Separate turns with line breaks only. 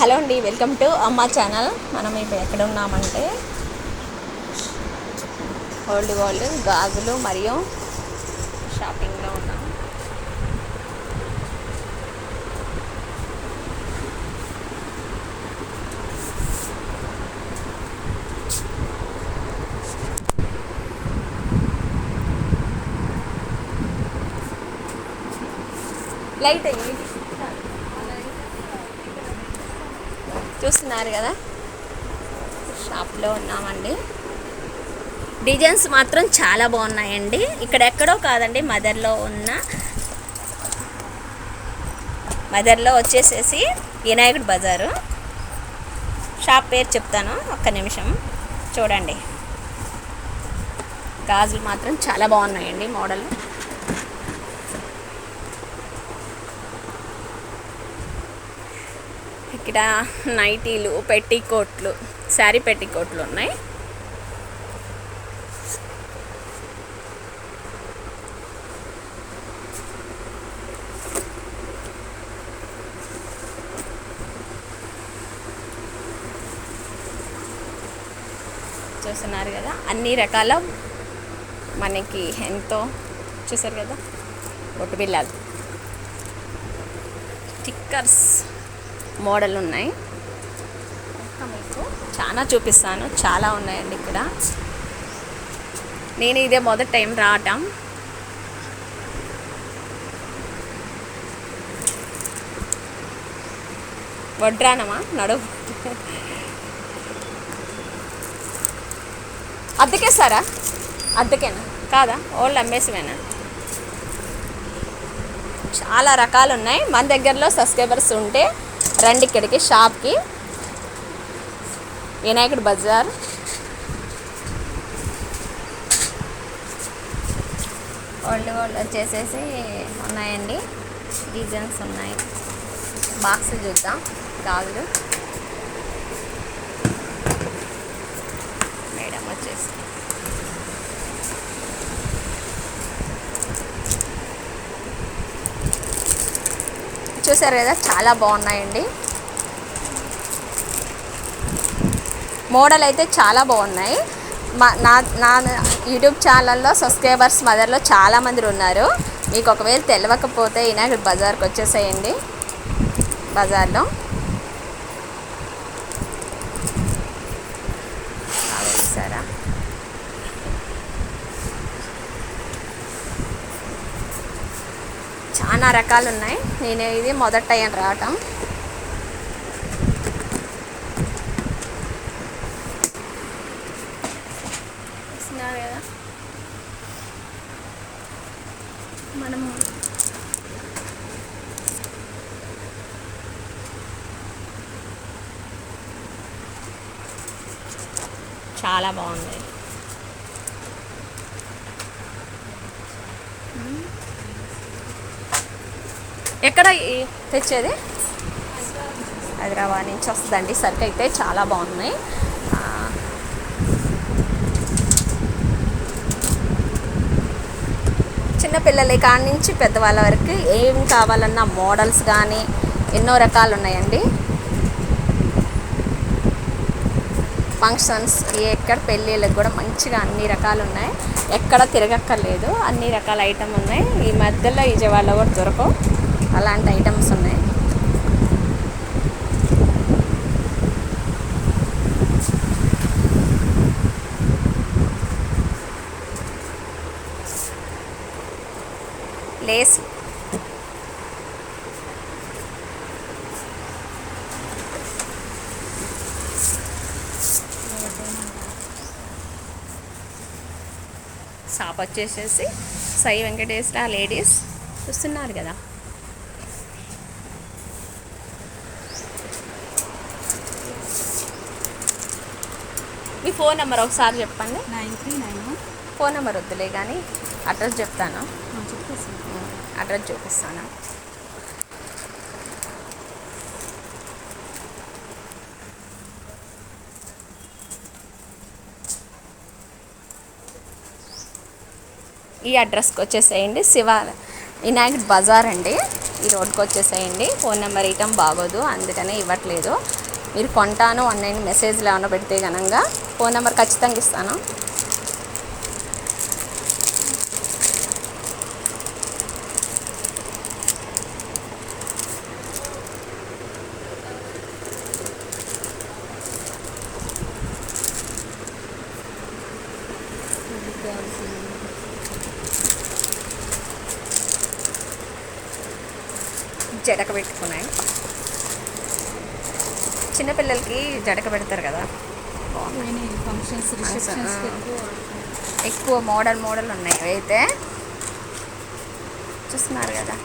Hello అండి, welcome to అమ్మ channel. మనం ఇప్పుడు ఎక్కడ ఉన్నామంటే ఓల్డ్ గోల్డ్ గాజులు మరియు షాపింగ్లో ఉన్నాం. లైట్ అయ్యి చూస్తున్నారు కదా, షాప్లో ఉన్నామండి. డిజైన్స్ మాత్రం చాలా బాగున్నాయండి. ఇక్కడ ఎక్కడో కాదండి, మదర్లో వచ్చేసేసి వినాయకుడి బజారు. షాప్ పేరు చెప్తాను, ఒక్క నిమిషం చూడండి. గాజులు మాత్రం చాలా బాగున్నాయండి. మోడల్ ఇక్కడ నైటీలు, పెట్టికోట్లు, శారీ పెట్టికోట్లు ఉన్నాయి. చూస్తున్నారు కదా, అన్ని రకాల మనకి ఎంతో చూసారు కదా, బొట్టు బిళ్ళలు, స్టిక్కర్స్ మోడల్ ఉన్నాయి. మీకు చాలా చూపిస్తాను, చాలా ఉన్నాయండి ఇక్కడ. నేను ఇదే మొదటి టైం రావటం. వడ్రానమా నడువు అద్దెకేస్తారా? అద్దెకేనా కాదా? ఓల్డ్ అమ్మేసివేనా? చాలా రకాలు ఉన్నాయి. మన దగ్గరలో సబ్స్క్రైబర్స్ ఉంటే రండి ఇక్కడికి, షాప్కి. వినాయకుడి బజార్. ఓల్డ్ వచ్చేసేసి ఉన్నాయండి, డిజైన్స్ ఉన్నాయి. బాక్స్ చూద్దాం. గాజులు మేడం వచ్చేసి చూసారు కదా, చాలా బాగున్నాయండి. మోడల్ అయితే చాలా బాగున్నాయి. నా యూట్యూబ్ ఛానల్లో సబ్స్క్రైబర్స్ మదర్లో చాలామంది ఉన్నారు. మీకు ఒకవేళ తెలియకపోతే వినాయకుడి బజార్కి వచ్చేసేయండి. బజార్లో చూసారా, చాలా రకాలు ఉన్నాయి. నేను ఇది మొదట టైం రావటం. చూస్తున్నారు కదా, మనం చాలా బాగుంది. ఎక్కడ తెచ్చేది? హైదరాబాద్ నుంచి వస్తుందండి. సరుకు అయితే చాలా బాగున్నాయి. చిన్నపిల్లల కాడి నుంచి పెద్దవాళ్ళ వరకు ఏం కావాలన్నా మోడల్స్ కానీ ఎన్నో రకాలు ఉన్నాయండి. ఫంక్షన్స్, ఎక్కడ పెళ్ళిళ్ళకి కూడా మంచిగా అన్ని రకాలు ఉన్నాయి. ఎక్కడ తిరగక్కర్లేదు, అన్ని రకాల ఐటమ్ ఉన్నాయి. ఈ మధ్యలో విజయవాడలో కూడా దొరకవు అలాంటి ఐటమ్స్ ఉన్నాయి. లేస్ షాప్ వచ్చేసేసి సాయి వెంకటేశ్వర లేడీస్. చూస్తున్నారు కదా, మీ ఫోన్ నెంబర్ ఒకసారి చెప్పండి.
9391.
ఫోన్ నెంబర్ వద్దులే కానీ అడ్రస్ చెప్తాను. అడ్రస్ చూపిస్తాను. ఈ అడ్రస్కి వచ్చేసేయండి. వినాయకుడి బజార్ అండి. ఈ రోడ్కి వచ్చేసేయండి. ఫోన్ నెంబర్ ఇవ్వటం బాగోదు, అందుకనే ఇవ్వట్లేదు. మీరు కొంటాను ఆన్లైన్ మెసేజ్లు ఏమైనా పెడితే కనుక ఫోన్ నెంబర్ ఖచ్చితంగా ఇస్తాను. జడక పెట్టుకున్నాయి, చిన్నపిల్లలకి జడక పెడతారు కదా, ఎక్కువ మోడల్ ఉన్నాయి. అయితే చూస్తున్నారు కదా.